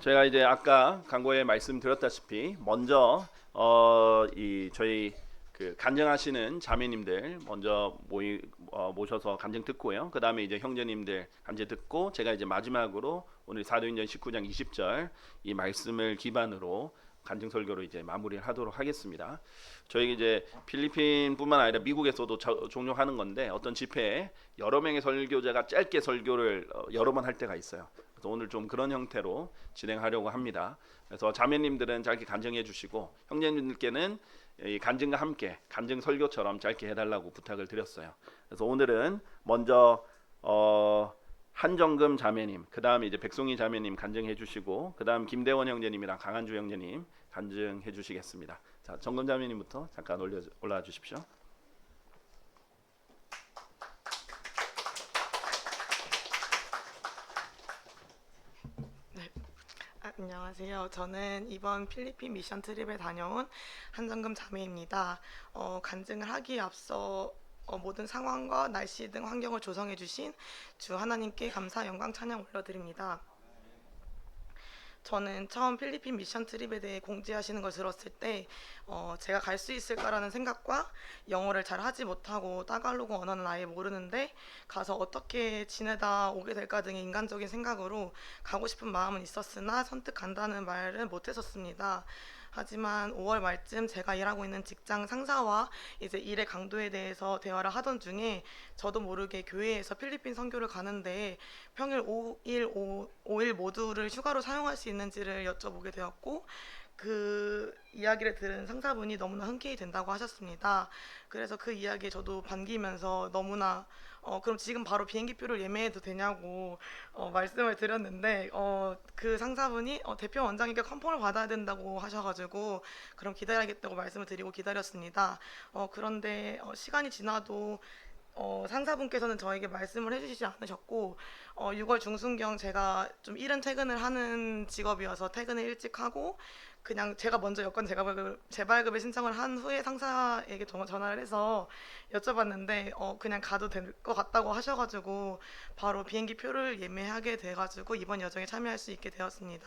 제가 이제 아까 광고에 말씀드렸다시피 먼저 저희 그 간증하시는 자매님들 먼저 모셔서 간증 듣고요. 그 다음에 이제 형제님들 간증 듣고 제가 이제 마지막으로 오늘 사도행전 19장 20절 이 말씀을 기반으로 간증 설교로 이제 마무리를 하도록 하겠습니다. 저희 이제 필리핀뿐만 아니라 미국에서도 종종하는 건데 어떤 집회에 여러 명의 설교자가 짧게 설교를 여러 번 할 때가 있어요. 그래서 오늘 좀 그런 형태로 진행하려고 합니다. 그래서 자매님들은 짧게 간증해 주시고 형제님들께는 이 간증과 함께 간증 설교처럼 짧게 해달라고 부탁을 드렸어요. 그래서 오늘은 먼저 한정금 자매님, 그 다음에 이제 백송이 자매님 간증해 주시고, 그 다음 김대원 형제님이랑 강한주 형제님 간증해 주시겠습니다. 자, 정금 자매님부터 잠깐 올라와 주십시오. 네. 안녕하세요. 저는 이번 필리핀 미션 트립에 다녀온 한정금 자매입니다. 간증을 하기에 앞서 모든 상황과 날씨 등 환경을 조성해 주신 주 하나님께 감사, 영광, 찬양 올려드립니다. 저는 처음 필리핀 미션 트립에 대해 공지하시는 걸 들었을 때 제가 갈 수 있을까라는 생각과 영어를 잘 하지 못하고 따갈로그 언어는 아예 모르는데 가서 어떻게 지내다 오게 될까 등의 인간적인 생각으로 가고 싶은 마음은 있었으나 선뜻 간다는 말은 못했었습니다. 하지만 5월 말쯤 제가 일하고 있는 직장 상사와 이제 일의 강도에 대해서 대화를 하던 중에 저도 모르게 교회에서 필리핀 선교를 가는데 평일 5일 모두를 휴가로 사용할 수 있는지를 여쭤보게 되었고 그 이야기를 들은 상사분이 너무나 흔쾌히 된다고 하셨습니다. 그래서 그 이야기에 저도 반기면서 너무나 그럼 지금 바로 비행기표를 예매해도 되냐고 말씀을 드렸는데 그 상사분이 대표 원장님께 컨펌을 받아야 된다고 하셔가지고 그럼 기다려야겠다고 말씀을 드리고 기다렸습니다. 그런데 시간이 지나도 상사분께서는 저에게 말씀을 해주시지 않으셨고 6월 중순경 제가 좀 이른 퇴근을 하는 직업이어서 퇴근을 일찍 하고 그냥 제가 먼저 여권 재발급을 신청을 한 후에 상사에게 전화를 해서 여쭤봤는데 그냥 가도 될 것 같다고 하셔가지고 바로 비행기 표를 예매하게 돼가지고 이번 여정에 참여할 수 있게 되었습니다.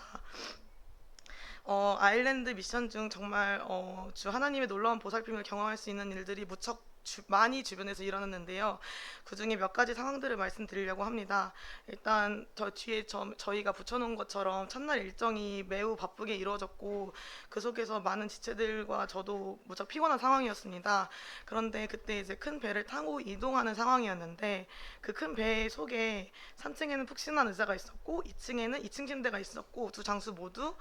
아일랜드 미션 중 정말 주 하나님의 놀라운 보살핌을 경험할 수 있는 일들이 무척 많이 주변에서 일어났는데요. 그 중에 몇 가지 상황들을 말씀드리려고 합니다. 일단 저 뒤에 저희가 붙여놓은 것처럼 첫날 일정이 매우 바쁘게 이루어졌고 그 속에서 많은 지체들과 저도 무척 피곤한 상황이었습니다. 그런데 그때 이제 큰 배를 타고 이동하는 상황이었는데 그 큰 배 속에 3층에는 푹신한 의자가 있었고 2층에는 2층 침대가 있었고 두 장수 모두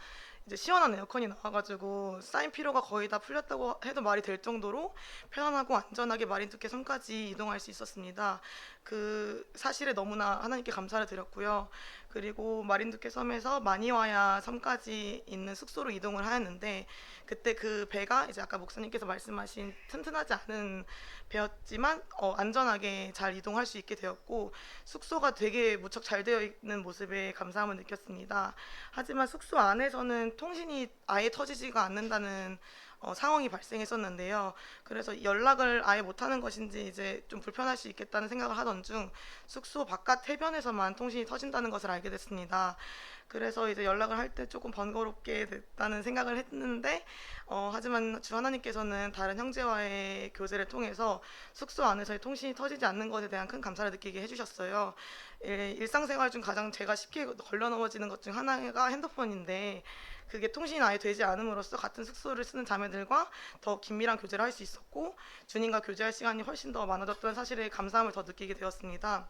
이제 시원한 에어컨이 나와가지고 쌓인 피로가 거의 다 풀렸다고 해도 말이 될 정도로 편안하고 안전하게 마린두케 섬까지 이동할 수 있었습니다. 그 사실에 너무나 하나님께 감사를 드렸고요. 그리고 마린두케 섬에서 마니와야 섬까지 있는 숙소로 이동을 하였는데 그때 그 배가 이제 아까 목사님께서 말씀하신 튼튼하지 않은 배였지만 안전하게 잘 이동할 수 있게 되었고 숙소가 되게 무척 잘 되어 있는 모습에 감사함을 느꼈습니다. 하지만 숙소 안에서는 통신이 아예 터지지가 않는다는 상황이 발생했었는데요. 그래서 연락을 아예 못하는 것인지 이제 좀 불편할 수 있겠다는 생각을 하던 중 숙소 바깥 해변에서만 통신이 터진다는 것을 알게 됐습니다. 그래서 이제 연락을 할 때 조금 번거롭게 됐다는 생각을 했는데 하지만 주 하나님께서는 다른 형제와의 교제를 통해서 숙소 안에서의 통신이 터지지 않는 것에 대한 큰 감사를 느끼게 해주셨어요. 일상생활 중 가장 제가 쉽게 걸려 넘어지는 것 중 하나가 핸드폰인데 그게 통신이 아예 되지 않음으로써 같은 숙소를 쓰는 자매들과 더 긴밀한 교제를 할 수 있었고 주님과 교제할 시간이 훨씬 더 많아졌다는 사실에 감사함을 더 느끼게 되었습니다.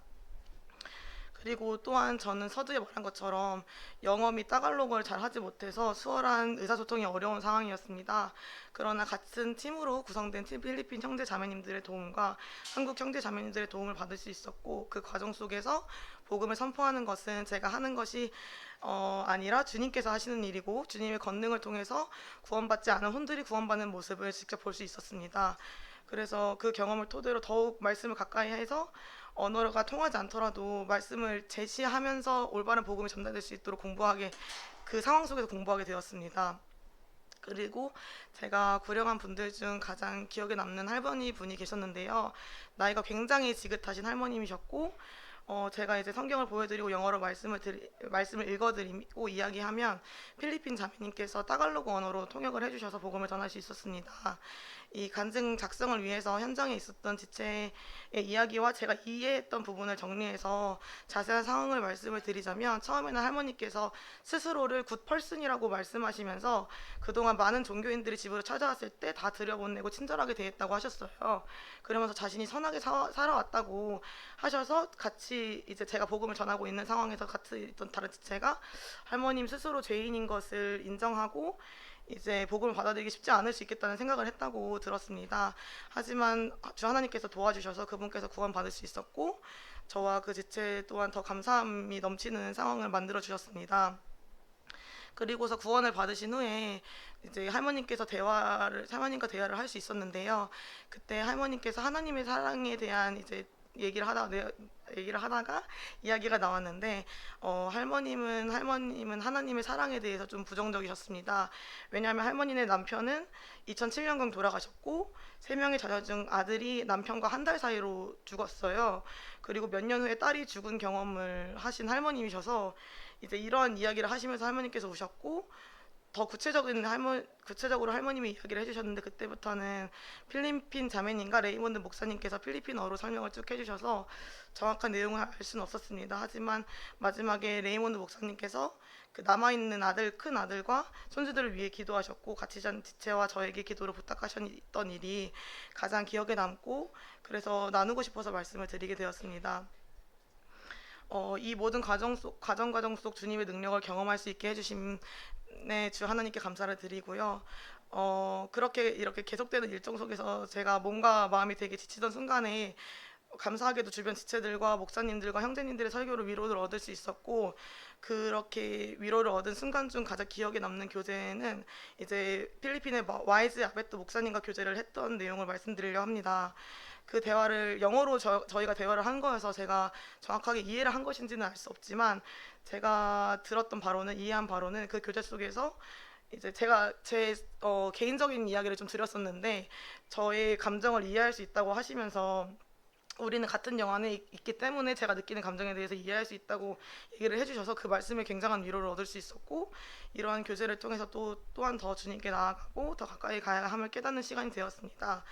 그리고 또한 저는 서두에 말한 것처럼 영어 및 따갈로그를 잘 하지 못해서 수월한 의사소통이 어려운 상황이었습니다. 그러나 같은 팀으로 구성된 필리핀 형제 자매님들의 도움과 한국 형제 자매님들의 도움을 받을 수 있었고 그 과정 속에서 복음을 선포하는 것은 제가 하는 것이 아니라 주님께서 하시는 일이고 주님의 권능을 통해서 구원받지 않은 혼들이 구원받는 모습을 직접 볼 수 있었습니다. 그래서 그 경험을 토대로 더욱 말씀을 가까이 해서 언어가 통하지 않더라도 말씀을 제시하면서 올바른 복음이 전달될 수 있도록 그 상황 속에서 공부하게 되었습니다. 그리고 제가 구령한 분들 중 가장 기억에 남는 할머니 분이 계셨는데요. 나이가 굉장히 지긋하신 할머님이셨고 제가 이제 성경을 보여드리고 영어로 말씀을 읽어드리고 이야기하면 필리핀 자매님께서 따갈로그 언어로 통역을 해주셔서 복음을 전할 수 있었습니다. 이 간증 작성을 위해서 현장에 있었던 지체의 이야기와 제가 이해했던 부분을 정리해서 자세한 상황을 말씀을 드리자면, 처음에는 할머니께서 스스로를 굿펄슨이라고 말씀하시면서 그동안 많은 종교인들이 집으로 찾아왔을 때 다 들여보내고 친절하게 대했다고 하셨어요. 그러면서 자신이 선하게 살아왔다고 하셔서, 같이 이제 제가 복음을 전하고 있는 상황에서 같이 있던 다른 지체가 할머님 스스로 죄인인 것을 인정하고 이제 복음을 받아들이기 쉽지 않을 수 있겠다는 생각을 했다고 들었습니다. 하지만 주 하나님께서 도와주셔서 그분께서 구원받을 수 있었고, 저와 그 지체 또한 더 감사함이 넘치는 상황을 만들어 주셨습니다. 그리고서 구원을 받으신 후에 이제 할머님과 대화를 할 수 있었는데요. 그때 할머님께서 하나님의 사랑에 대한 이제 얘기를 하다가 이야기가 나왔는데, 할머님은 하나님의 사랑에 대해서 좀 부정적이셨습니다. 왜냐하면 할머니네 남편은 2007년경 돌아가셨고 3명의 자녀 중 아들이 남편과 한 달 사이로 죽었어요. 그리고 몇 년 후에 딸이 죽은 경험을 하신 할머님이셔서 이제 이러한 이야기를 하시면서 할머님께서 우셨고, 더 구체적으로 할머님이 이야기를 해주셨는데, 그때부터는 필리핀 자매님과 레이몬드 목사님께서 필리핀어로 설명을 쭉 해주셔서 정확한 내용을 알 수는 없었습니다. 하지만 마지막에 레이몬드 목사님께서 그 남아있는 큰 아들과 손주들을 위해 기도하셨고, 같이 잔 지체와 저에게 기도를 부탁하셨던 일이 가장 기억에 남고, 그래서 나누고 싶어서 말씀을 드리게 되었습니다. 이 모든 과정 속 주님의 능력을 경험할 수 있게 해주신 주 하나님께 감사를 드리고요. 그렇게 이렇게 계속되는 일정 속에서 제가 몸과 마음이 되게 지치던 순간에 감사하게도 주변 지체들과 목사님들과 형제님들의 설교로 위로를 얻을 수 있었고, 그렇게 위로를 얻은 순간 중 가장 기억에 남는 교제는 이제 필리핀의 와이즈 아베토 목사님과 교제를 했던 내용을 말씀드리려 합니다. 그 대화를 영어로 저희가 대화를 한 거여서 제가 정확하게 이해를 한 것인지는 알 수 없지만, 제가 이해한 바로는 그 교제 속에서 이제 제가 제 개인적인 이야기를 좀 드렸었는데, 저의 감정을 이해할 수 있다고 하시면서 우리는 같은 영 안에 있기 때문에 제가 느끼는 감정에 대해서 이해할 수 있다고 얘기를 해주셔서 그 말씀에 굉장한 위로를 얻을 수 있었고, 이러한 교제를 통해서 또한 더 주님께 나아가고 더 가까이 가야 함을 깨닫는 시간이 되었습니다.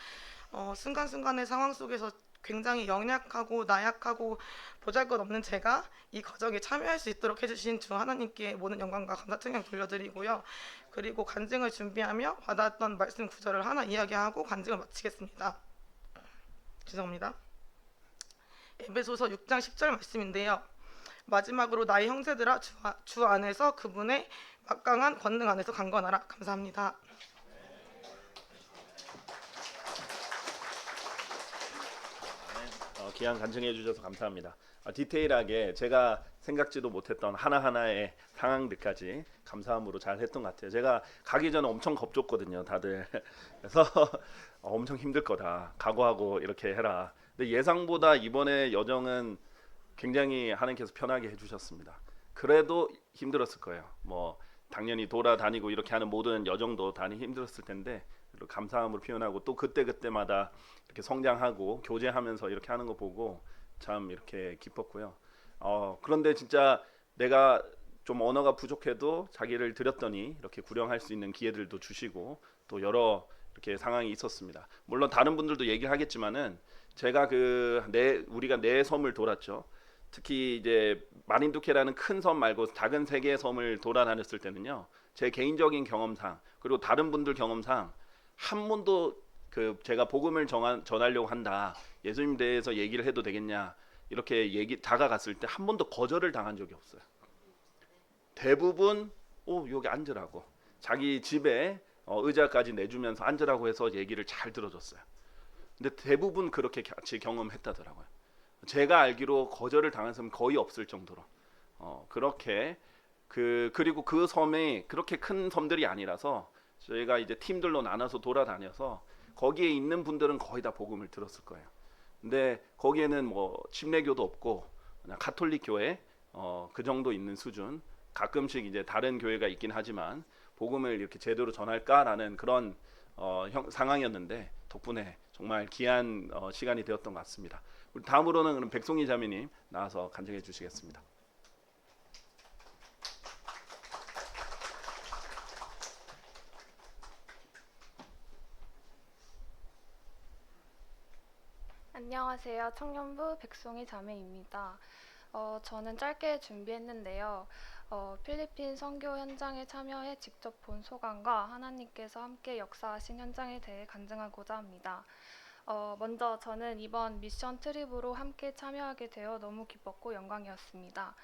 순간순간의 상황 속에서 굉장히 연약하고 나약하고 보잘것없는 제가 이 과정에 참여할 수 있도록 해주신 주 하나님께 모든 영광과 감사 찬양 돌려드리고요. 그리고 간증을 준비하며 받았던 말씀 구절을 하나 이야기하고 간증을 마치겠습니다. 죄송합니다. 에베소서 6장 10절 말씀인데요. 마지막으로 나의 형제들아, 주 안에서 그분의 막강한 권능 안에서 강건하라. 감사합니다. 귀한 간증해 주셔서 감사합니다. 디테일하게 제가 생각지도 못했던 하나하나의 상황들까지 감사함으로 잘 했던 것 같아요. 제가 가기 전에 엄청 겁줬거든요, 다들. 그래서 엄청 힘들 거다, 각오하고 이렇게 해라. 근데 예상보다 이번에 여정은 굉장히 하나님께서 편하게 해주셨습니다. 그래도 힘들었을 거예요. 뭐 당연히 돌아다니고 이렇게 하는 모든 여정도 다니 힘들었을 텐데, 감사함으로 표현하고 또 그때마다 이렇게 성장하고 교제하면서 이렇게 하는 거 보고 참 이렇게 기뻤고요. 그런데 진짜 내가 좀 언어가 부족해도 자기를 드렸더니 이렇게 구령할 수 있는 기회들도 주시고 또 여러 이렇게 상황이 있었습니다. 물론 다른 분들도 얘기하겠지만은 제가 우리가 네 섬을 돌았죠. 특히 이제 마린두케라는 큰 섬 말고 작은 3개의 섬을 돌아다녔을 때는요, 제 개인적인 경험상 그리고 다른 분들 경험상 한 번도 제가 복음을 전하려고 한다, 예수님 대해서 얘기를 해도 되겠냐 이렇게 다가갔을 때 한 번도 거절을 당한 적이 없어요. 대부분 여기 앉으라고, 자기 집에 의자까지 내주면서 앉으라고 해서 얘기를 잘 들어줬어요. 근데 대부분 그렇게 같이 경험했다더라고요. 제가 알기로 거절을 당한 사람은 거의 없을 정도로 그렇게 그리고 그 섬이 그렇게 큰 섬들이 아니라서 저희가 이제 팀들로 나눠서 돌아다녀서 거기에 있는 분들은 거의 다 복음을 들었을 거예요. 근데 거기에는 뭐 침례교도 없고 그냥 가톨릭 교회 그 정도 있는 수준, 가끔씩 이제 다른 교회가 있긴 하지만 복음을 이렇게 제대로 전할까라는 그런 상황이었는데 덕분에 정말 귀한 시간이 되었던 것 같습니다. 우리 다음으로는 그럼 백송이 자매님 나와서 간증해 주시겠습니다. 안녕하세요. 청년부 백송이 자매입니다. 저는 짧게 준비했는데요. 필리핀 선교 현장에 참여해 직접 본 소감과 하나님께서 함께 역사하신 현장에 대해 간증하고자 합니다. 먼저 저는 이번 미션 트립으로 함께 참여하게 되어 너무 기뻤고 영광이었습니다.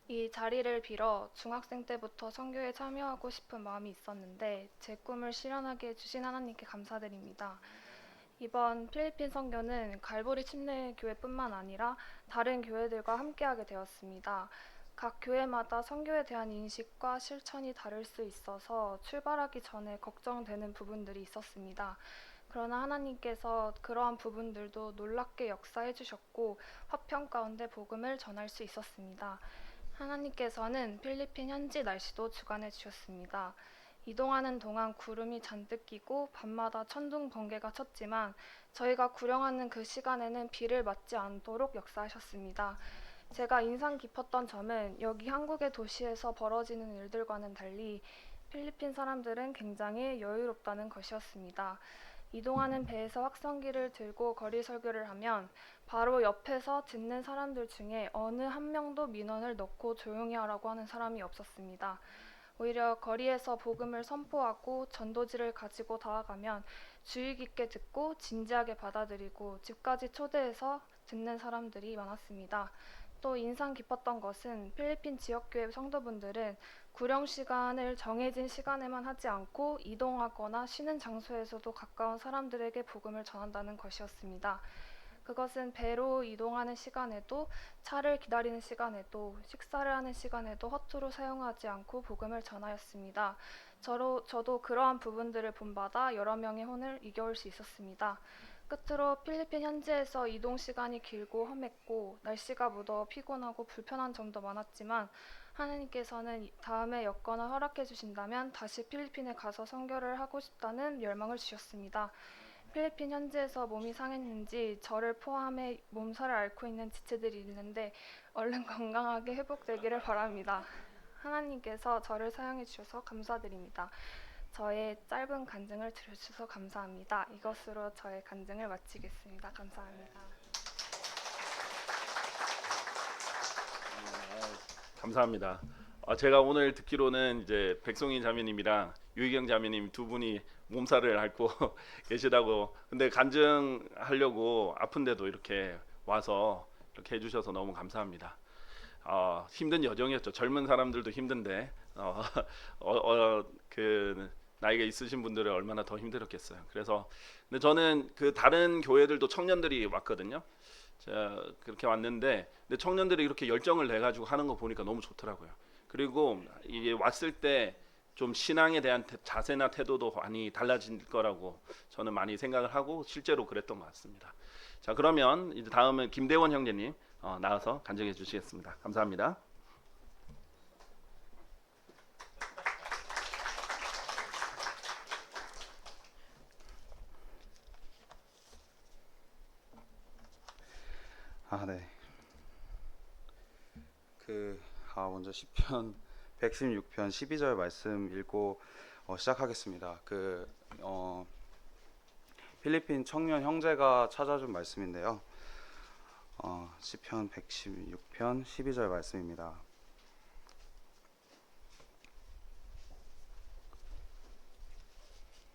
이 자리를 빌어 중학생 때부터 선교에 참여하고 싶은 마음이 있었는데 제 꿈을 실현하게 해주신 하나님께 감사드립니다. 이번 필리핀 선교는 갈보리 침례교회뿐만 아니라 다른 교회들과 함께하게 되었습니다. 각 교회마다 선교에 대한 인식과 실천이 다를 수 있어서 출발하기 전에 걱정되는 부분들이 있었습니다. 그러나 하나님께서 그러한 부분들도 놀랍게 역사해 주셨고 화평 가운데 복음을 전할 수 있었습니다. 하나님께서는 필리핀 현지 날씨도 주관해 주셨습니다. 이동하는 동안 구름이 잔뜩 끼고 밤마다 천둥 번개가 쳤지만 저희가 구령하는 그 시간에는 비를 맞지 않도록 역사하셨습니다. 제가 인상 깊었던 점은 여기 한국의 도시에서 벌어지는 일들과는 달리 필리핀 사람들은 굉장히 여유롭다는 것이었습니다. 이동하는 배에서 확성기를 들고 거리 설교를 하면 바로 옆에서 듣는 사람들 중에 어느 한 명도 민원을 넣고 조용히 하라고 하는 사람이 없었습니다. 오히려 거리에서 복음을 선포하고 전도지를 가지고 다가가면 주의 깊게 듣고 진지하게 받아들이고 집까지 초대해서 듣는 사람들이 많았습니다. 또 인상 깊었던 것은 필리핀 지역교회 성도분들은 구령 시간을 정해진 시간에만 하지 않고 이동하거나 쉬는 장소에서도 가까운 사람들에게 복음을 전한다는 것이었습니다. 그것은 배로 이동하는 시간에도 차를 기다리는 시간에도 식사를 하는 시간에도 허투루 사용하지 않고 복음을 전하였습니다. 저도 그러한 부분들을 본받아 여러 명의 혼을 이겨올 수 있었습니다. 끝으로 필리핀 현지에서 이동 시간이 길고 험했고 날씨가 무더워 피곤하고 불편한 점도 많았지만 하나님께서는 다음에 여건을 허락해 주신다면 다시 필리핀에 가서 선교를 하고 싶다는 열망을 주셨습니다. 필리핀 현지에서 몸이 상했는지 저를 포함해 몸살을 앓고 있는 지체들이 있는데 얼른 건강하게 회복되기를 바랍니다. 하나님께서 저를 사용해 주셔서 감사드립니다. 저의 짧은 간증을 들어주셔서 감사합니다. 이것으로 저의 간증을 마치겠습니다. 감사합니다. 감사합니다. 제가 오늘 듣기로는 이제 백송이 자매님이랑 유희경 자매님 두 분이 몸살을 앓고 계시다고. 근데 간증하려고 아픈데도 이렇게 와서 이렇게 해주셔서 너무 감사합니다. 힘든 여정이었죠. 젊은 사람들도 힘든데 그 나이가 있으신 분들은 얼마나 더 힘들었겠어요. 그래서 근데 저는 그 다른 교회들도 청년들이 왔거든요. 자, 그렇게 왔는데 근데 청년들이 이렇게 열정을 내 가지고 하는 거 보니까 너무 좋더라고요. 그리고 이게 왔을 때 좀 신앙에 대한 자세나 태도도 많이 달라질 거라고 저는 많이 생각을 하고 실제로 그랬던 것 같습니다. 자, 그러면 이제 다음은 김대원 형제님 나와서 간증해 주시겠습니다. 감사합니다. 네. 먼저 시편 116편 12절 말씀 읽고 시작하겠습니다. 필리핀 청년 형제가 찾아준 말씀인데요. 시편 116편 12절 말씀입니다.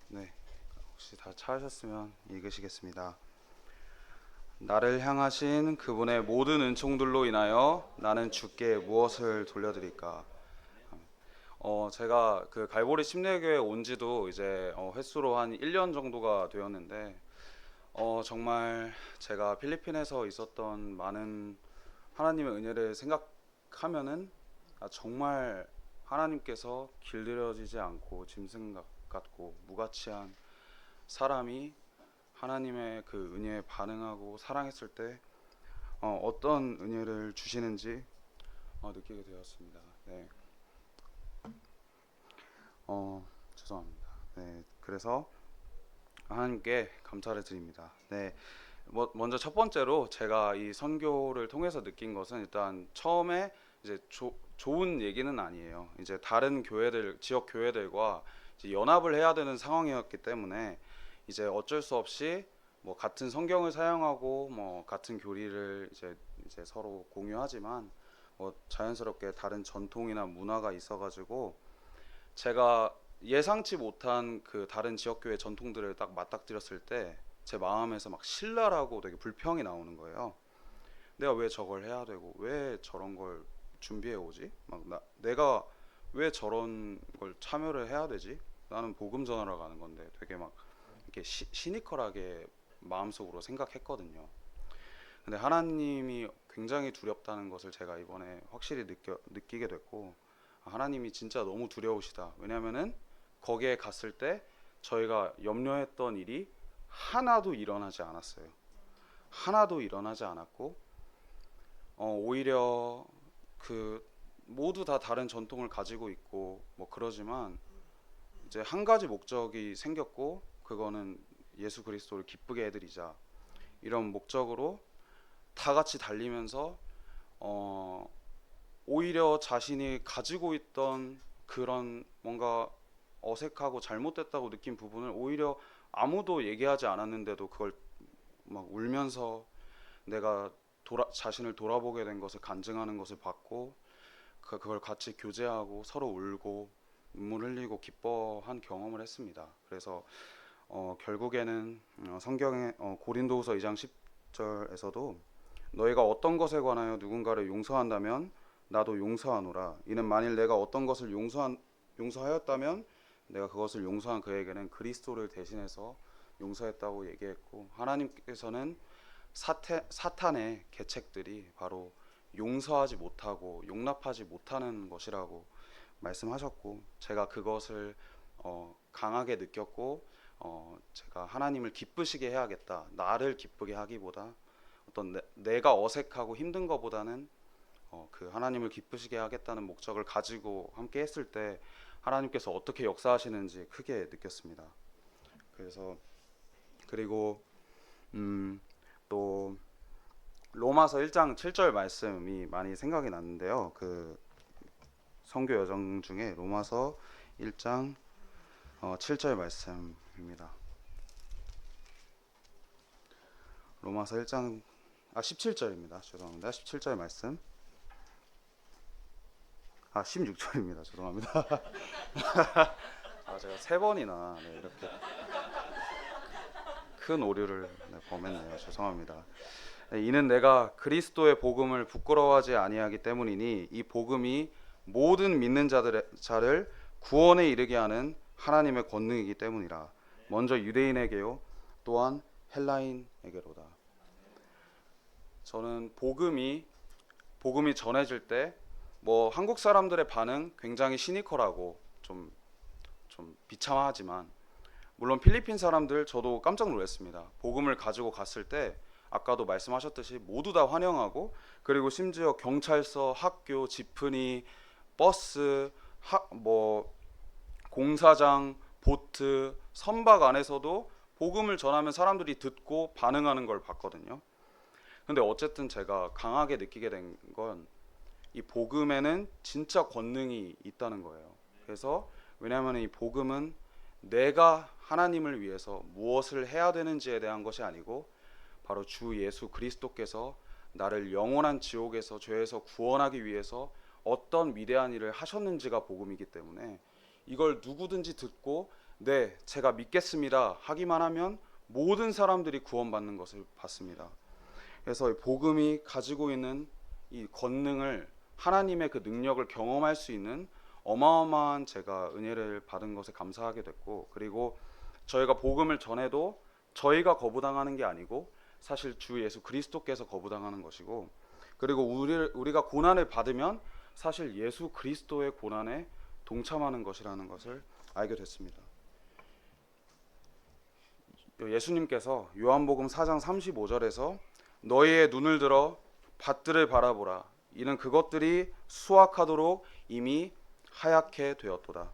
네, 혹시 다 찾으셨으면 읽으시겠습니다. 나를 향하신 그분의 모든 은총들로 인하여 나는 주께 무엇을 돌려드릴까? 제가 그 갈보리 침례교회 온 지도 이제 횟수로 한 1년 정도가 되었는데 정말 제가 필리핀에서 있었던 많은 하나님의 은혜를 생각하면은 정말 하나님께서 길들여지지 않고 짐승 같고 무가치한 사람이 하나님의 그 은혜에 반응하고 사랑했을 때 어떤 은혜를 주시는지 느끼게 되었습니다. 네. 죄송합니다. 네. 그래서 하나님께 감사를 드립니다. 네. 먼저 첫 번째로 제가 이 선교를 통해서 느낀 것은 일단 처음에 이제 좋은 얘기는 아니에요. 이제 다른 교회들, 지역 교회들과 이제 연합을 해야 되는 상황이었기 때문에 이제 어쩔 수 없이 뭐 같은 성경을 사용하고 뭐 같은 교리를 이제 서로 공유하지만 뭐 자연스럽게 다른 전통이나 문화가 있어가지고 제가 예상치 못한 그 다른 지역 교회 전통들을 딱 맞닥뜨렸을 때 제 마음에서 막 신랄하고 되게 불평이 나오는 거예요. 내가 왜 저걸 해야 되고 왜 저런 걸 준비해 오지? 내가 왜 저런 걸 참여를 해야 되지? 나는 복음 전하러 가는 건데 되게 막 이렇게 시니컬하게 마음속으로 생각했거든요. 근데 하나님이 굉장히 두렵다는 것을 제가 이번에 확실히 느끼게 됐고, 하나님이 진짜 너무 두려우시다. 왜냐면은 거기에 갔을 때 저희가 염려했던 일이 하나도 일어나지 않았어요. 하나도 일어나지 않았고 오히려 그 모두 다 다른 전통을 가지고 있고 뭐 그러지만 이제 한 가지 목적이 생겼고, 그거는 예수 그리스도를 기쁘게 해드리자, 이런 목적으로 다 같이 달리면서 오히려 자신이 가지고 있던 그런 뭔가 어색하고 잘못됐다고 느낀 부분을 오히려 아무도 얘기하지 않았는데도 그걸 막 울면서 내가 자신을 돌아보게 된 것을 간증하는 것을 봤고, 그걸 같이 교제하고 서로 울고 눈물 흘리고 기뻐한 경험을 했습니다. 그래서 결국에는 성경의 고린도후서 2장 10절에서도 너희가 어떤 것에 관하여 누군가를 용서한다면 나도 용서하노라. 이는 만일 내가 어떤 것을 용서하였다면 내가 그것을 용서한 그에게는 그리스도를 대신해서 용서했다고 얘기했고, 하나님께서는 사탄의 계책들이 바로 용서하지 못하고 용납하지 못하는 것이라고 말씀하셨고, 제가 그것을 강하게 느꼈고 제가 하나님을 기쁘시게 해야겠다, 나를 기쁘게 하기보다 어떤 내가 어색하고 힘든 것보다는 그 하나님을 기쁘시게 하겠다는 목적을 가지고 함께 했을 때 하나님께서 어떻게 역사하시는지 크게 느꼈습니다. 그리고 또 로마서 1장 7절 말씀이 많이 생각이 났는데요. 그 선교 여정 중에 로마서 1장 7절 말씀입니다. 로마서 1장 17절입니다. 죄송합니다. 17절 말씀. 16절입니다. 죄송합니다. 제가 3번이나 이렇게 큰 오류를 범했네요. 죄송합니다. 이는 내가 그리스도의 복음을 부끄러워하지 아니하기 때문이니 이 복음이 모든 믿는 자를 구원에 이르게 하는 하나님의 권능이기 때문이라. 먼저 유대인에게요 또한 헬라인에게로다. 저는 복음이 전해질 때 뭐 한국 사람들의 반응 굉장히 시니컬하고 좀 비참하지만, 물론 필리핀 사람들 저도 깜짝 놀랐습니다. 복음을 가지고 갔을 때 아까도 말씀하셨듯이 모두 다 환영하고, 그리고 심지어 경찰서, 학교, 지프니, 버스, 뭐 공사장, 보트, 선박 안에서도 복음을 전하면 사람들이 듣고 반응하는 걸 봤거든요. 근데 어쨌든 제가 강하게 느끼게 된 건 이 복음에는 진짜 권능이 있다는 거예요. 그래서 왜냐하면 이 복음은 내가 하나님을 위해서 무엇을 해야 되는지에 대한 것이 아니고 바로 주 예수 그리스도께서 나를 영원한 지옥에서 죄에서 구원하기 위해서 어떤 위대한 일을 하셨는지가 복음이기 때문에 이걸 누구든지 듣고 네, 제가 믿겠습니다 하기만 하면 모든 사람들이 구원받는 것을 봤습니다. 그래서 이 복음이 가지고 있는 이 권능을, 하나님의 그 능력을 경험할 수 있는 어마어마한 제가 은혜를 받은 것에 감사하게 됐고, 그리고 저희가 복음을 전해도 저희가 거부당하는 게 아니고 사실 주 예수 그리스도께서 거부당하는 것이고, 그리고 우리가 고난을 받으면 사실 예수 그리스도의 고난에 동참하는 것이라는 것을 알게 됐습니다. 예수님께서 요한복음 4장 35절에서 너희의 눈을 들어 밭들을 바라보라. 이는 그것들이 수확하도록 이미 하얗게 되었도다.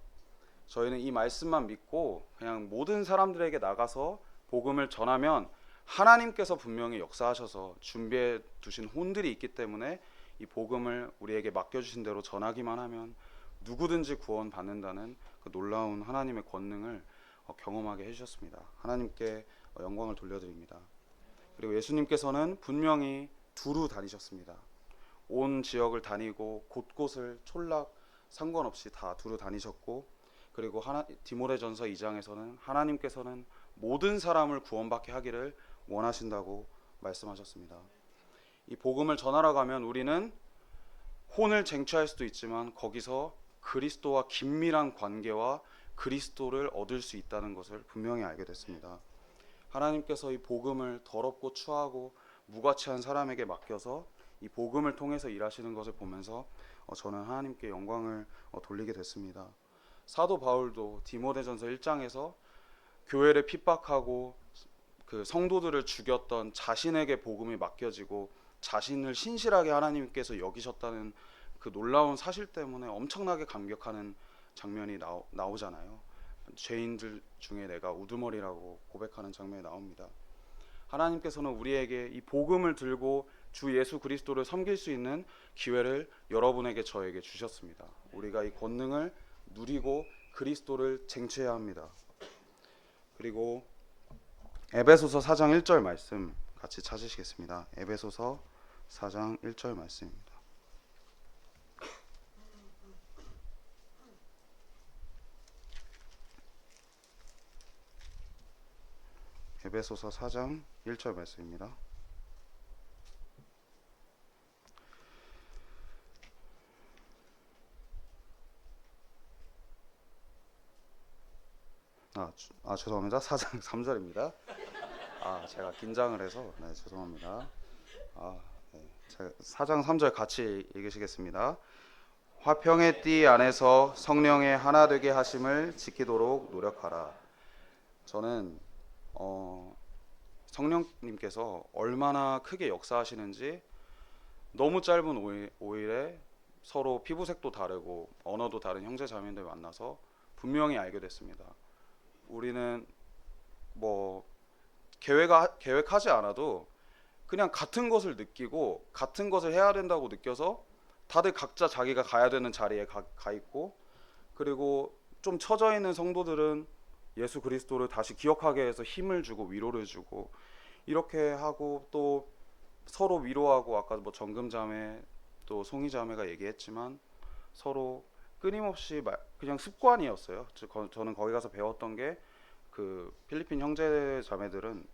저희는 이 말씀만 믿고 그냥 모든 사람들에게 나가서 복음을 전하면 하나님께서 분명히 역사하셔서 준비해 두신 혼들이 있기 때문에 이 복음을 우리에게 맡겨주신 대로 전하기만 하면 누구든지 구원받는다는 그 놀라운 하나님의 권능을 경험하게 해주셨습니다. 하나님께 영광을 돌려드립니다. 그리고 예수님께서는 분명히 두루 다니셨습니다. 온 지역을 다니고 곳곳을 촌락 상관없이 다 두루 다니셨고, 그리고 디모데전서 2장에서는 하나님께서는 모든 사람을 구원받게 하기를 원하신다고 말씀하셨습니다. 이 복음을 전하러 가면 우리는 혼을 쟁취할 수도 있지만 거기서 그리스도와 긴밀한 관계와 그리스도를 얻을 수 있다는 것을 분명히 알게 됐습니다. 하나님께서 이 복음을 더럽고 추하고 무가치한 사람에게 맡겨서 이 복음을 통해서 일하시는 것을 보면서 저는 하나님께 영광을 돌리게 됐습니다. 사도 바울도 디모데전서 1장에서 교회를 핍박하고 그 성도들을 죽였던 자신에게 복음이 맡겨지고 자신을 신실하게 하나님께서 여기셨다는 그 놀라운 사실 때문에 엄청나게 감격하는 장면이 나오잖아요. 죄인들 중에 내가 우두머리라고 고백하는 장면이 나옵니다. 하나님께서는 우리에게 이 복음을 들고 주 예수 그리스도를 섬길 수 있는 기회를 여러분에게 저에게 주셨습니다. 우리가 이 권능을 누리고 그리스도를 쟁취해야 합니다. 그리고 에베소서 4장 1절 말씀 같이 찾으시겠습니다. 에베소서 4장 1절 말씀입니다. 에베소서 4장 1절 말씀입니다. 죄송합니다. 4장 3절입니다. 제가 긴장을 해서 죄송합니다. 네. 4장 3절 같이 읽으시겠습니다. 화평의 띠 안에서 성령의 하나 되게 하심을 지키도록 노력하라. 저는 성령님께서 얼마나 크게 역사하시는지 너무 짧은 5일에 서로 피부색도 다르고 언어도 다른 형제 자매들 만나서 분명히 알게 됐습니다. 우리는 계획하지 않아도 그냥 같은 것을 느끼고 같은 것을 해야 된다고 느껴서 다들 각자 자기가 가야 되는 자리에 가 있고, 그리고 좀 처져 있는 성도들은 예수 그리스도를 다시 기억하게 해서 힘을 주고 위로를 주고 이렇게 하고, 또 서로 위로하고, 아까 정금 자매 또 송이 자매가 얘기했지만 서로 끊임없이 그냥 습관이었어요. 저는 거기 가서 배웠던 게 그 필리핀 형제 자매들은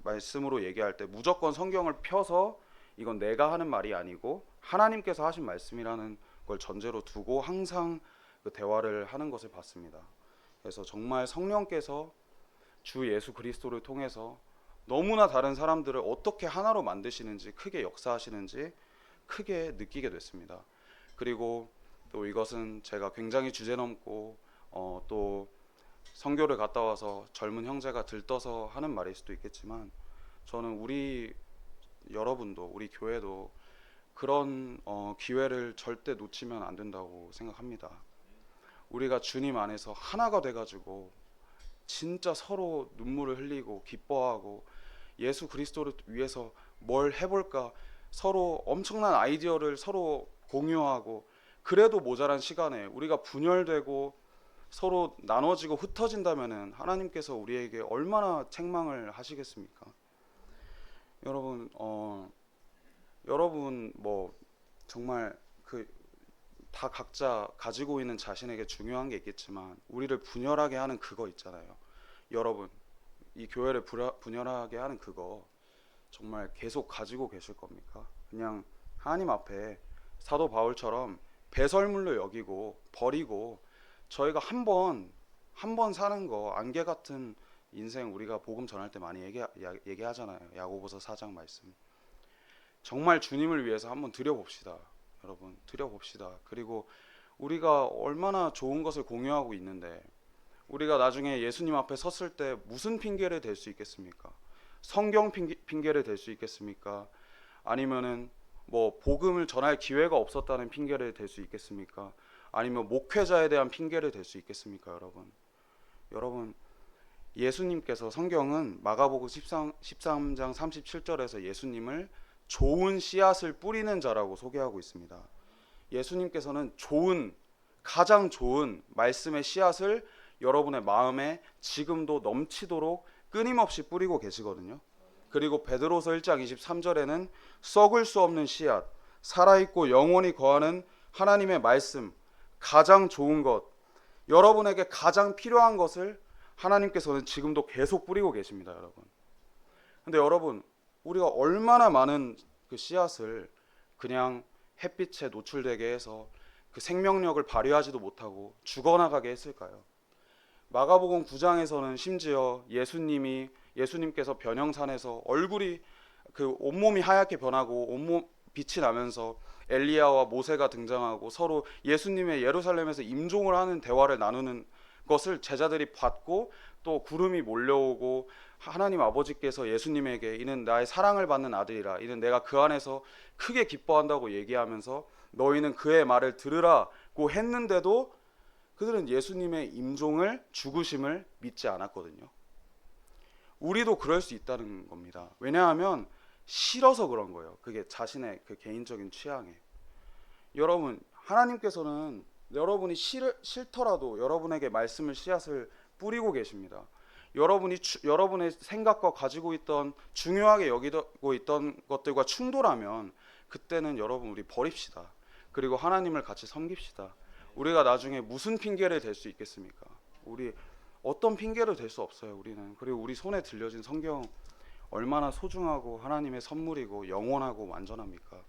말씀으로 얘기할 때 무조건 성경을 펴서 이건 내가 하는 말이 아니고 하나님께서 하신 말씀이라는 걸 전제로 두고 항상 그 대화를 하는 것을 봤습니다. 그래서 정말 성령께서 주 예수 그리스도를 통해서 너무나 다른 사람들을 어떻게 하나로 만드시는지, 크게 역사하시는지 크게 느끼게 됐습니다. 그리고 또 이것은 제가 굉장히 주제넘고 또 선교를 갔다 와서 젊은 형제가 들떠서 하는 말일 수도 있겠지만, 저는 우리 여러분도, 우리 교회도 그런 기회를 절대 놓치면 안 된다고 생각합니다. 우리가 주님 안에서 하나가 돼가지고 진짜 서로 눈물을 흘리고 기뻐하고 예수 그리스도를 위해서 뭘 해볼까, 서로 엄청난 아이디어를 서로 공유하고, 그래도 모자란 시간에 우리가 분열되고 서로 나눠지고 흩어진다면은 하나님께서 우리에게 얼마나 책망을 하시겠습니까? 여러분, 정말 다 각자 가지고 있는 자신에게 중요한 게 있겠지만 우리를 분열하게 하는 그거 있잖아요. 여러분, 이 교회를 분열하게 하는 그거 정말 계속 가지고 계실 겁니까? 그냥 하나님 앞에 사도 바울처럼 배설물로 여기고 버리고, 저희가 한 번 사는 거, 안개 같은 인생, 우리가 복음 전할 때 많이 얘기하잖아요. 야고보서 4장 말씀. 정말 주님을 위해서 한번 드려봅시다. 여러분, 드려봅시다. 그리고 우리가 얼마나 좋은 것을 공유하고 있는데 우리가 나중에 예수님 앞에 섰을 때 무슨 핑계를 댈 수 있겠습니까? 성경 핑계를 댈 수 있겠습니까? 아니면은 복음을 전할 기회가 없었다는 핑계를 댈 수 있겠습니까? 아니면 목회자에 대한 핑계를 댈 수 있겠습니까? 여러분, 예수님께서 성경은 마가복음 13장 37절에서 예수님을 좋은 씨앗을 뿌리는 자라고 소개하고 있습니다. 예수님께서는 가장 좋은 말씀의 씨앗을 여러분의 마음에 지금도 넘치도록 끊임없이 뿌리고 계시거든요. 그리고 베드로서 1장 23절에는 썩을 수 없는 씨앗, 살아있고 영원히 거하는 하나님의 말씀, 가장 좋은 것, 여러분에게 가장 필요한 것을 하나님께서는 지금도 계속 뿌리고 계십니다, 여러분. 근데 여러분, 우리가 얼마나 많은 그 씨앗을 그냥 햇빛에 노출되게 해서 그 생명력을 발휘하지도 못하고 죽어나가게 했을까요? 마가복음 9장에서는 심지어 예수님께서 변형산에서 얼굴이 그 온몸이 하얗게 변하고 온몸 빛이 나면서 엘리야와 모세가 등장하고 서로 예수님의 예루살렘에서 임종을 하는 대화를 나누는 것을 제자들이 봤고, 또 구름이 몰려오고 하나님 아버지께서 예수님에게 이는 나의 사랑을 받는 아들이라, 이는 내가 그 안에서 크게 기뻐한다고 얘기하면서 너희는 그의 말을 들으라고 했는데도 그들은 예수님의 임종을, 죽으심을 믿지 않았거든요. 우리도 그럴 수 있다는 겁니다. 왜냐하면 싫어서 그런 거예요. 그게 자신의 그 개인적인 취향에. 여러분, 하나님께서는 여러분이 싫더라도 여러분에게 말씀을 씨앗을 뿌리고 계십니다. 여러분의 생각과 가지고 있던 중요하게 여기고 있던 것들과 충돌하면 그때는 여러분 우리 버립시다. 그리고 하나님을 같이 섬깁시다. 우리가 나중에 무슨 핑계를 댈 수 있겠습니까? 우리 어떤 핑계를 댈 수 없어요, 우리는. 그리고 우리 손에 들려진 성경 얼마나 소중하고 하나님의 선물이고 영원하고 완전합니까?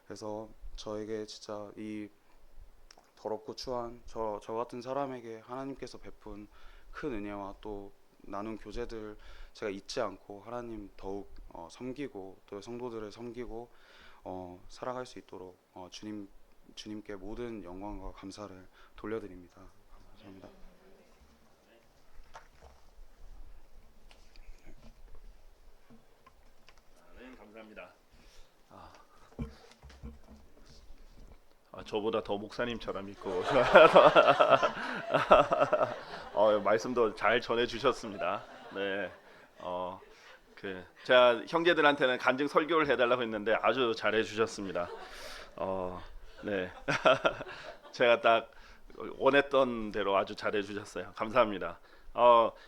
그래서 저에게 진짜 이 더럽고 추한 저 같은 사람에게 하나님께서 베푼 큰 은혜와 또 나눈 교제들 제가 잊지 않고 하나님 더욱 섬기고 또 성도들을 섬기고 살아갈 수 있도록 주님께 모든 영광과 감사를 돌려드립니다. 감사합니다. 네, 감사합니다. 저보다 더 목사님처럼 있고 말씀도 잘 전해 주셨습니다. 네, 제가 형제들한테는 간증 설교를 해달라고 했는데 아주 잘해 주셨습니다. 네, 제가 딱 원했던 대로 아주 잘해 주셨어요. 감사합니다.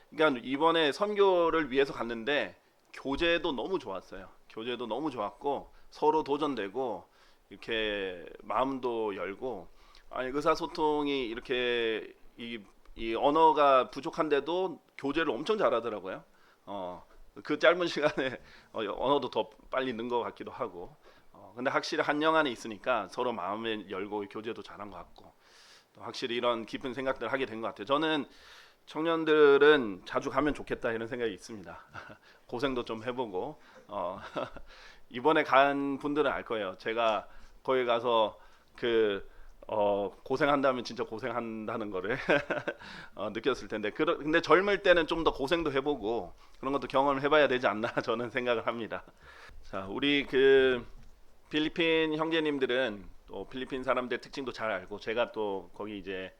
그러니까 이번에 선교를 위해서 갔는데 교제도 너무 좋았어요. 교제도 너무 좋았고 서로 도전되고 이렇게 마음도 열고, 아니 의사소통이 이렇게 이 언어가 부족한데도 교제를 엄청 잘하더라고요. 그 짧은 시간에 언어도 더 빨리 는 것 같기도 하고. 근데 확실히 한영 안에 있으니까 서로 마음을 열고 교제도 잘한 것 같고, 또 확실히 이런 깊은 생각들을 하게 된 것 같아요. 저는 청년들은 자주 가면 좋겠다 이런 생각이 있습니다. 고생도 좀 해보고 이번에 간 분들은 알 거예요. 제가 거기 가서 고생한다면 진짜 고생한다는 거를 느꼈을 텐데, 근데 젊을 때는 좀 더 고생도 해보고 그런 것도 경험을 해봐야 되지 않나 저는 생각을 합니다. 자, 우리 필리핀 형제님들은 또 필리핀 사람들 특징도 잘 알고, 제가 또 거기 이제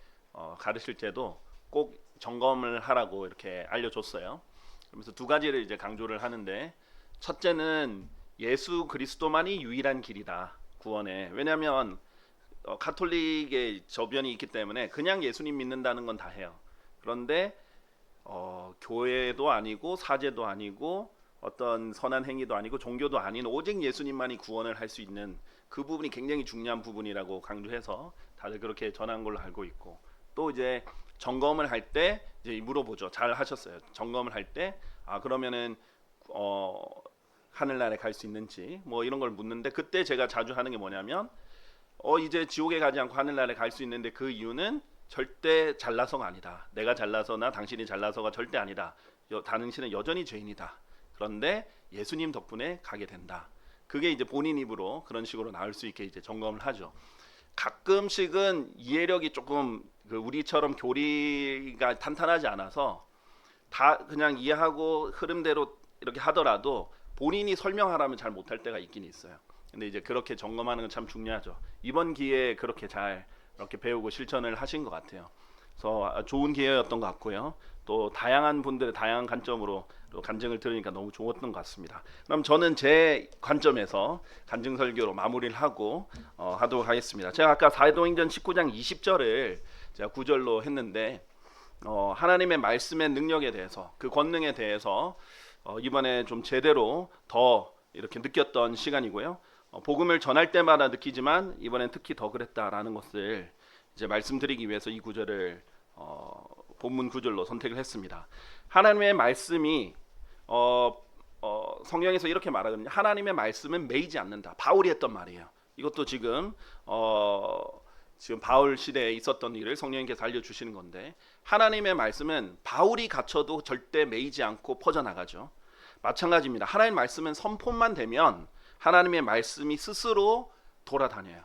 가르칠 때도 꼭 점검을 하라고 이렇게 알려줬어요. 그러면서 두 가지를 이제 강조를 하는데, 첫째는 예수 그리스도만이 유일한 길이다, 구원에. 왜냐하면 가톨릭의 저변이 있기 때문에 그냥 예수님 믿는다는 건 다 해요. 그런데 교회도 아니고 사제도 아니고 어떤 선한 행위도 아니고 종교도 아닌 오직 예수님만이 구원을 할 수 있는 그 부분이 굉장히 중요한 부분이라고 강조해서 다들 그렇게 전한 걸로 알고 있고, 또 이제 점검을 할 때 이제 물어보죠. 잘 하셨어요. 점검을 할 때 그러면은 하늘나라에 갈 수 있는지 뭐 이런 걸 묻는데, 그때 제가 자주 하는 게 뭐냐면 이제 지옥에 가지 않고 하늘나라에 갈 수 있는데 그 이유는 절대 잘나서가 아니다. 내가 잘나서나 당신이 잘나서가 절대 아니다. 당신은 여전히 죄인이다. 그런데 예수님 덕분에 가게 된다. 그게 이제 본인 입으로 그런 식으로 나올 수 있게 이제 점검을 하죠. 가끔씩은 이해력이 조금 우리처럼 교리가 탄탄하지 않아서 다 그냥 이해하고 흐름대로 이렇게 하더라도 본인이 설명하라면 잘 못할 때가 있긴 있어요. 근데 이제 그렇게 점검하는 건 참 중요하죠. 이번 기회에 그렇게 잘 이렇게 배우고 실천을 하신 것 같아요. 그래서 좋은 기회였던 것 같고요. 또 다양한 분들의 다양한 관점으로 또 간증을 들으니까 너무 좋았던 것 같습니다. 그럼 저는 제 관점에서 간증 설교로 마무리를 하고 하도록 하겠습니다. 제가 아까 사도행전 19장 20절을 제가 구절로 했는데 하나님의 말씀의 능력에 대해서 그 권능에 대해서 이번에 좀 제대로 더 이렇게 느꼈던 시간이고요. 복음을 전할 때마다 느끼지만 이번엔 특히 더 그랬다라는 것을 이제 말씀드리기 위해서 이 구절을 본문 구절로 선택을 했습니다. 하나님의 말씀이 성경에서 이렇게 말하거든요. 하나님의 말씀은 매이지 않는다. 바울이 했던 말이에요. 이것도 지금 바울 시대에 있었던 일을 성령님께서 알려주시는 건데 하나님의 말씀은 바울이 갇혀도 절대 매이지 않고 퍼져나가죠. 마찬가지입니다. 하나님의 말씀은 선포만 되면 하나님의 말씀이 스스로 돌아다녀요.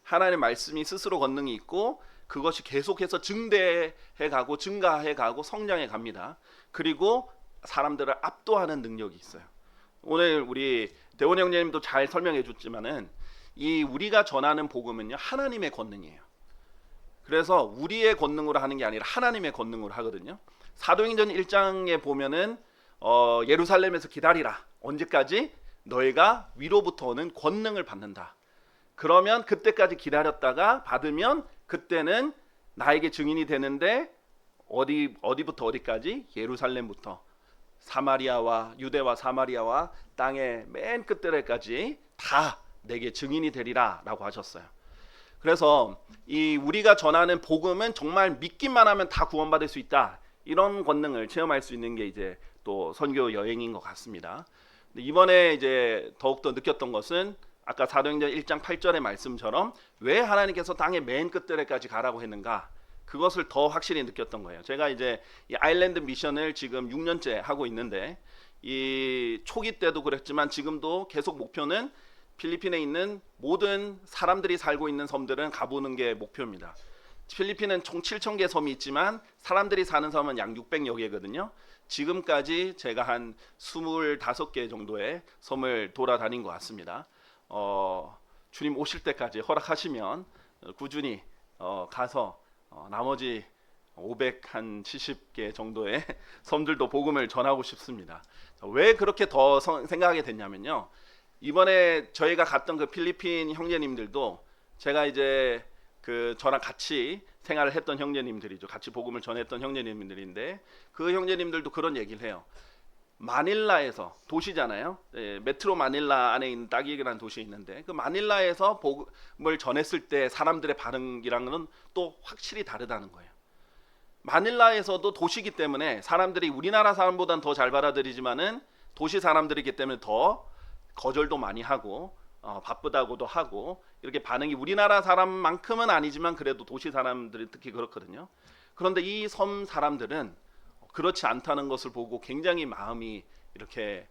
하나님의 말씀이 스스로 권능이 있고 그것이 계속해서 증대해가고 증가해가고 성장해 갑니다. 그리고 사람들을 압도하는 능력이 있어요. 오늘 우리 대원 형제님도 잘 설명해 줬지만은 이 우리가 전하는 복음은요 하나님의 권능이에요. 그래서 우리의 권능으로 하는 게 아니라 하나님의 권능으로 하거든요. 사도행전 1장에 보면은 예루살렘에서 기다리라. 언제까지? 너희가 위로부터 오는 권능을 받는다. 그러면 그때까지 기다렸다가 받으면 그때는 나에게 증인이 되는데 어디부터 어디까지? 예루살렘부터 사마리아와 유대와 사마리아와 땅의 맨 끝들에까지 다 내게 증인이 되리라 라고 하셨어요. 그래서 이 우리가 전하는 복음은 정말 믿기만 하면 다 구원받을 수 있다. 이런 권능을 체험할 수 있는 게 이제 또 선교 여행인 것 같습니다. 근데 이번에 이제 더욱더 느꼈던 것은 아까 사도행전 1장 8절의 말씀처럼 왜 하나님께서 땅의 맨 끝들에까지 가라고 했는가? 그것을 더 확실히 느꼈던 거예요. 제가 이제 이 아일랜드 미션을 지금 6년째 하고 있는데 이 초기 때도 그랬지만 지금도 계속 목표는 필리핀에 있는 모든 사람들이 살고 있는 섬들은 가보는 게 목표입니다. 필리핀은 총 7,000개 섬이 있지만 사람들이 사는 섬은 약 600여 개거든요. 지금까지 제가 한 25개 정도의 섬을 돌아다닌 것 같습니다. 주님 오실 때까지 허락하시면 꾸준히 가서 나머지 570개 정도의 섬들도 복음을 전하고 싶습니다. 왜 그렇게 더 생각하게 됐냐면요. 이번에 저희가 갔던 그 필리핀 형제님들도 제가 이제 그 저랑 같이 생활을 했던 형제님들이죠. 같이 복음을 전했던 형제님들인데 그 형제님들도 그런 얘기를 해요. 마닐라에서 도시잖아요. 메트로 마닐라 안에 있는 따기라는 도시에 있는데 그 마닐라에서 복음을 전했을 때 사람들의 반응이랑은 또 확실히 다르다는 거예요. 마닐라에서도 도시이기 때문에 사람들이 우리나라 사람보다는 더 잘 받아들이지만은 도시 사람들이기 때문에 더 거절도 많이 하고 바쁘다고도 하고 이렇게 반응이 우리나라 사람만큼은 아니지만 그래도 도시 사람들이 특히 그렇거든요. 그런데 이 섬 사람들은 그렇지 않다는 것을 보고 굉장히 마음이 이렇게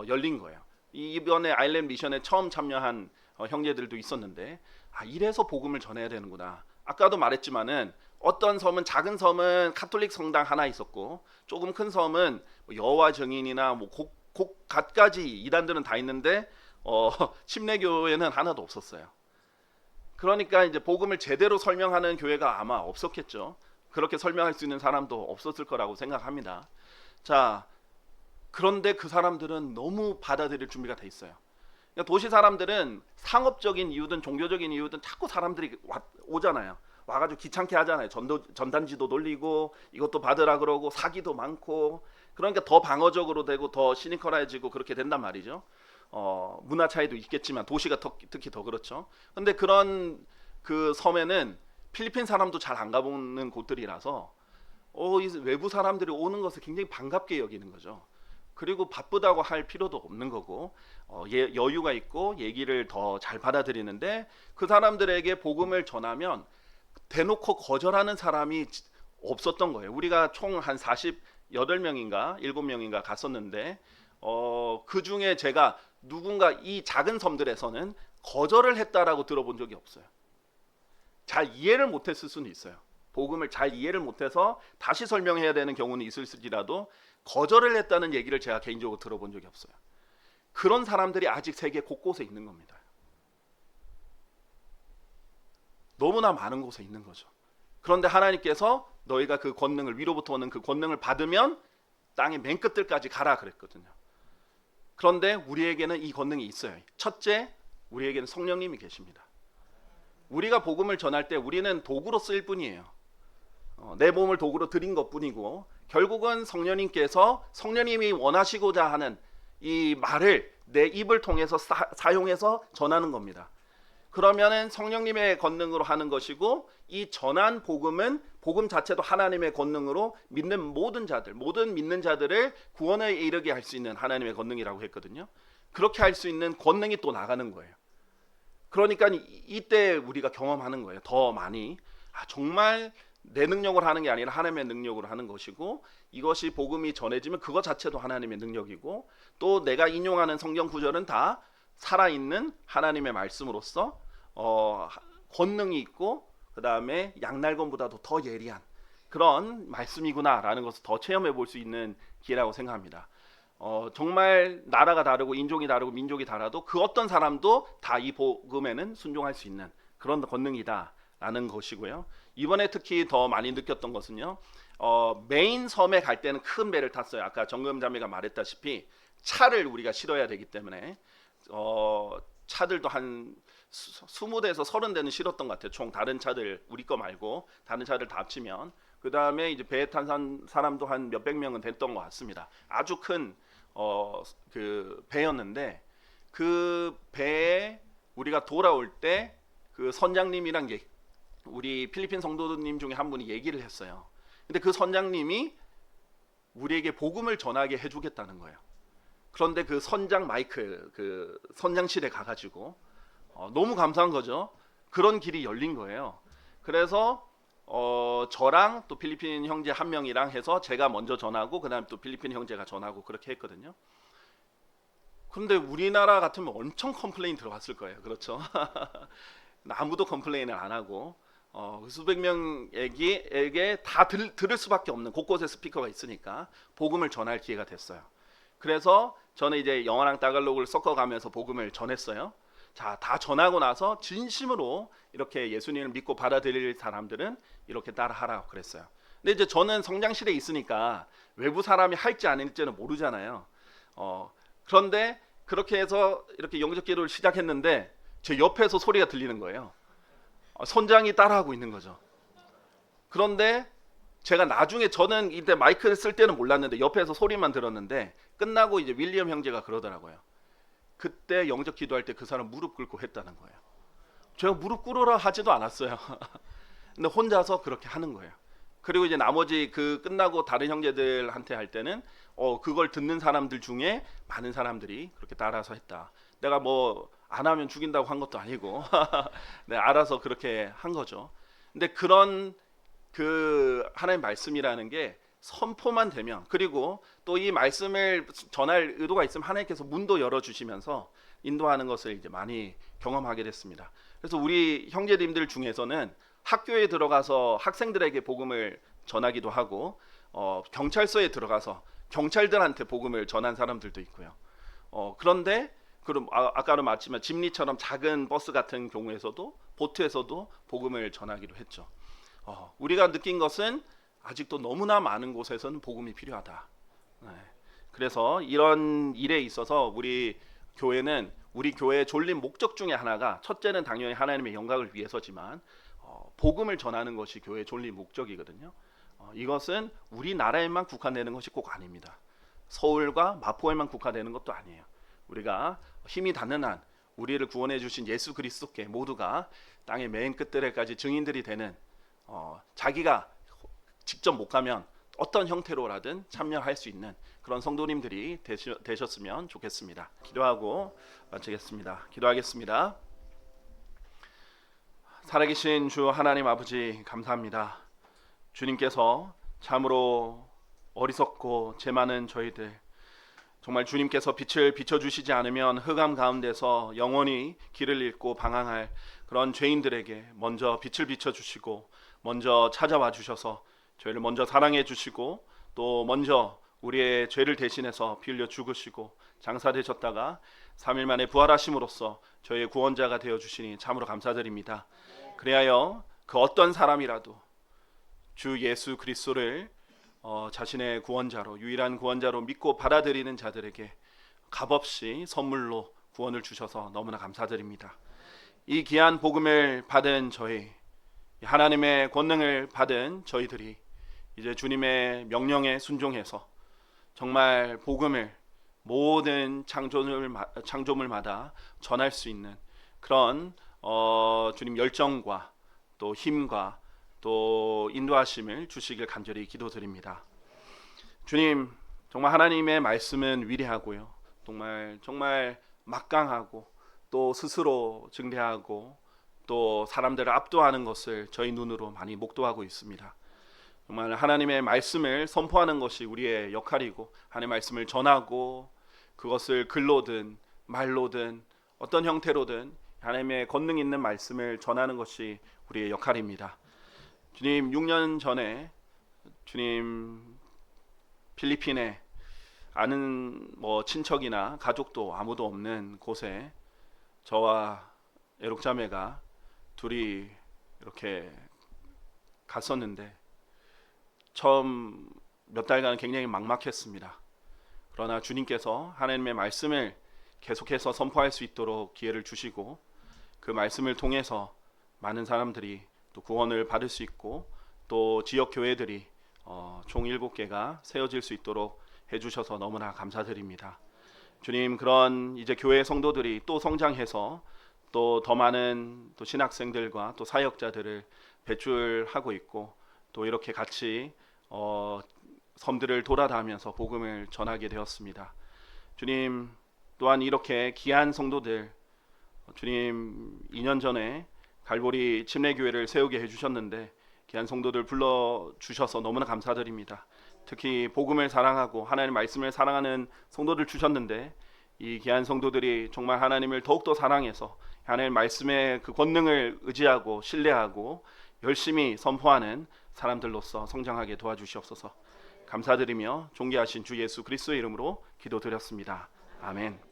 열린 거예요. 이번에 아일랜드 미션에 처음 참여한 형제들도 있었는데 이래서 복음을 전해야 되는구나. 아까도 말했지만은 어떤 섬은 작은 섬은 카톨릭 성당 하나 있었고 조금 큰 섬은 여호와 증인이나 뭐 갖가지 이단들은 다 있는데 침례교회는 하나도 없었어요. 그러니까 이제 복음을 제대로 설명하는 교회가 아마 없었겠죠. 그렇게 설명할 수 있는 사람도 없었을 거라고 생각합니다. 자, 그런데 그 사람들은 너무 받아들일 준비가 돼 있어요. 그러니까 도시 사람들은 상업적인 이유든 종교적인 이유든 자꾸 사람들이 오잖아요. 와가지고 귀찮게 하잖아요. 전단지도 돌리고 이것도 받으라 그러고 사기도 많고 그러니까 더 방어적으로 되고 더 시니컬해지고 그렇게 된단 말이죠. 문화 차이도 있겠지만 도시가 특히 더 그렇죠. 근데 그런 그 섬에는 필리핀 사람도 잘 안 가보는 곳들이라서 이 외부 사람들이 오는 것을 굉장히 반갑게 여기는 거죠. 그리고 바쁘다고 할 필요도 없는 거고 여유가 있고 얘기를 더 잘 받아들이는데 그 사람들에게 복음을 전하면 대놓고 거절하는 사람이 없었던 거예요. 우리가 총 한 48명인가 7명인가 갔었는데 그 중에 제가 누군가 이 작은 섬들에서는 거절을 했다라고 들어본 적이 없어요. 잘 이해를 못했을 수는 있어요. 복음을 잘 이해를 못해서 다시 설명해야 되는 경우는 있을지라도 거절을 했다는 얘기를 제가 개인적으로 들어본 적이 없어요. 그런 사람들이 아직 세계 곳곳에 있는 겁니다. 너무나 많은 곳에 있는 거죠. 그런데 하나님께서 너희가 그 권능을, 위로부터 오는 그 권능을 받으면 땅의 맨 끝들까지 가라 그랬거든요. 그런데 우리에게는 이 권능이 있어요. 첫째, 우리에게는 성령님이 계십니다. 우리가 복음을 전할 때 우리는 도구로 쓰일 뿐이에요. 내 몸을 도구로 드린 것뿐이고, 결국은 성령님이 원하시고자 하는 이 말을 내 입을 통해서 사용해서 전하는 겁니다. 그러면은 성령님의 권능으로 하는 것이고, 이 전한 복음은 복음 자체도 하나님의 권능으로 모든 믿는 자들을 구원에 이르게 할 수 있는 하나님의 권능이라고 했거든요. 그렇게 할 수 있는 권능이 또 나가는 거예요. 그러니까 이때 우리가 경험하는 거예요. 더 많이. 정말 내 능력으로 하는 게 아니라 하나님의 능력으로 하는 것이고, 이것이 복음이 전해지면 그것 자체도 하나님의 능력이고, 또 내가 인용하는 성경 구절은 다 살아있는 하나님의 말씀으로서 권능이 있고, 그 다음에 양날검보다도 더 예리한 그런 말씀이구나라는 것을 더 체험해 볼 수 있는 기회라고 생각합니다. 정말 나라가 다르고 인종이 다르고 민족이 달라도 그 어떤 사람도 다 이 복음에는 순종할 수 있는 그런 권능이다라는 것이고요. 이번에 특히 더 많이 느꼈던 것은요, 메인 섬에 갈 때는 큰 배를 탔어요. 아까 정금자매가 말했다시피 차를 우리가 실어야 되기 때문에 차들도 한 20대에서 30대는 실었던 것 같아요. 총 다른 차들, 우리 거 말고 다른 차들 다 합치면. 그 다음에 이제 배에 탄 사람도 한 몇백 명은 됐던 것 같습니다. 아주 큰 그 배였는데, 그 배에 우리가 돌아올 때 그 선장님이랑 우리 필리핀 성도님 중에 한 분이 얘기를 했어요. 근데 그 선장님이 우리에게 복음을 전하게 해주겠다는 거예요. 그런데 그 선장 마이크, 그 선장실에 가가지고 너무 감사한 거죠. 그런 길이 열린 거예요. 그래서 저랑 또 필리핀 형제 한 명이랑 해서 제가 먼저 전하고, 그 다음에 또 필리핀 형제가 전하고 그렇게 했거든요. 그런데 우리나라 같으면 엄청 컴플레인 들어왔을 거예요. 그렇죠? 아무도 컴플레인을 안 하고 수백 명에게 다 들을 수밖에 없는, 곳곳에 스피커가 있으니까 복음을 전할 기회가 됐어요. 그래서 저는 이제 영어랑 따갈로그를 섞어가면서 복음을 전했어요. 자, 다 전하고 나서 진심으로 이렇게 예수님을 믿고 받아들일 사람들은 이렇게 따라하라고 그랬어요. 근데 이제 저는 성장실에 있으니까 외부 사람이 할지 아닐지는 모르잖아요. 그런데 그렇게 해서 이렇게 영적 기도를 시작했는데 제 옆에서 소리가 들리는 거예요. 선장이 따라하고 있는 거죠. 그런데 제가 나중에, 저는 이때 마이크를 쓸 때는 몰랐는데 옆에서 소리만 들었는데, 끝나고 이제 윌리엄 형제가 그러더라고요. 그때 영적 기도할 때 그 사람 무릎 꿇고 했다는 거예요. 제가 무릎 꿇으라 하지도 않았어요. 근데 혼자서 그렇게 하는 거예요. 그리고 이제 나머지 그 끝나고 다른 형제들한테 할 때는 그걸 듣는 사람들 중에 많은 사람들이 그렇게 따라서 했다. 내가 뭐 안 하면 죽인다고 한 것도 아니고 네, 알아서 그렇게 한 거죠. 근데 그런 그 하나님의 말씀이라는 게 선포만 되면, 그리고 또 이 말씀을 전할 의도가 있으면 하나님께서 문도 열어주시면서 인도하는 것을 이제 많이 경험하게 됐습니다. 그래서 우리 형제님들 중에서는 학교에 들어가서 학생들에게 복음을 전하기도 하고, 경찰서에 들어가서 경찰들한테 복음을 전한 사람들도 있고요. 그런데 그럼 아까도 말했지만 집리처럼 작은 버스 같은 경우에서도, 보트에서도 복음을 전하기도 했죠. 우리가 느낀 것은 아직도 너무나 많은 곳에서는 복음이 필요하다. 네. 그래서 이런 일에 있어서 우리 교회는, 우리 교회의 졸린 목적 중에 하나가, 첫째는 당연히 하나님의 영광을 위해서지만 복음을 전하는 것이 교회의 졸린 목적이거든요. 이것은 우리나라에만 국한되는 것이 꼭 아닙니다. 서울과 마포에만 국한되는 것도 아니에요. 우리가 힘이 닿는 한 우리를 구원해 주신 예수 그리스도께 모두가 땅의 맨 끝들에까지 증인들이 되는, 자기가 직접 못 가면 어떤 형태로라든 참여할 수 있는 그런 성도님들이 되셨으면 좋겠습니다. 기도하고 마치겠습니다. 기도하겠습니다. 살아계신 주 하나님 아버지, 감사합니다. 주님께서 참으로 어리석고 죄 많은 저희들, 정말 주님께서 빛을 비춰주시지 않으면 흑암 가운데서 영원히 길을 잃고 방황할 그런 죄인들에게 먼저 빛을 비춰주시고 먼저 찾아와 주셔서 저희를 먼저 사랑해 주시고, 또 먼저 우리의 죄를 대신해서 피 흘려 죽으시고 장사되셨다가 3일 만에 부활하심으로써 저희의 구원자가 되어 주시니 참으로 감사드립니다. 그리하여 그 어떤 사람이라도 주 예수 그리스도를 자신의 구원자로, 유일한 구원자로 믿고 받아들이는 자들에게 값없이 선물로 구원을 주셔서 너무나 감사드립니다. 이 귀한 복음을 받은 저희, 하나님의 권능을 받은 저희들이 이제 주님의 명령에 순종해서 정말 복음을 모든 창조물마다 전할 수 있는 그런 주님 열정과 또 힘과 또 인도하심을 주시길 간절히 기도드립니다. 주님, 정말 하나님의 말씀은 위대하고요, 정말 막강하고 또 스스로 증대하고 또 사람들을 압도하는 것을 저희 눈으로 많이 목도하고 있습니다. 정말 하나님의 말씀을 선포하는 것이 우리의 역할이고, 하나님의 말씀을 전하고 그것을 글로든 말로든 어떤 형태로든 하나님의 권능 있는 말씀을 전하는 것이 우리의 역할입니다. 주님, 6년 전에 주님 필리핀에 아는 친척이나 가족도 아무도 없는 곳에 저와 애록자매가 둘이 이렇게 갔었는데 처음 몇 달간 굉장히 막막했습니다. 그러나 주님께서 하나님의 말씀을 계속해서 선포할 수 있도록 기회를 주시고 그 말씀을 통해서 많은 사람들이 또 구원을 받을 수 있고 또 지역 교회들이 총 7개가 세워질 수 있도록 해주셔서 너무나 감사드립니다. 주님, 그런 이제 교회 성도들이 또 성장해서 또 더 많은 또 신학생들과 또 사역자들을 배출하고 있고 또 이렇게 같이 섬들을 돌아다니면서 복음을 전하게 되었습니다. 주님, 또한 이렇게 귀한 성도들, 주님 2년 전에 갈보리 침례교회를 세우게 해주셨는데 귀한 성도들 불러주셔서 너무나 감사드립니다. 특히 복음을 사랑하고 하나님의 말씀을 사랑하는 성도들 주셨는데 이 귀한 성도들이 정말 하나님을 더욱더 사랑해서 하나님의 말씀의 그 권능을 의지하고 신뢰하고 열심히 선포하는 사람들로서 성장하게 도와주시옵소서. 감사드리며 존귀하신 주 예수 그리스도의 이름으로 기도드렸습니다. 아멘.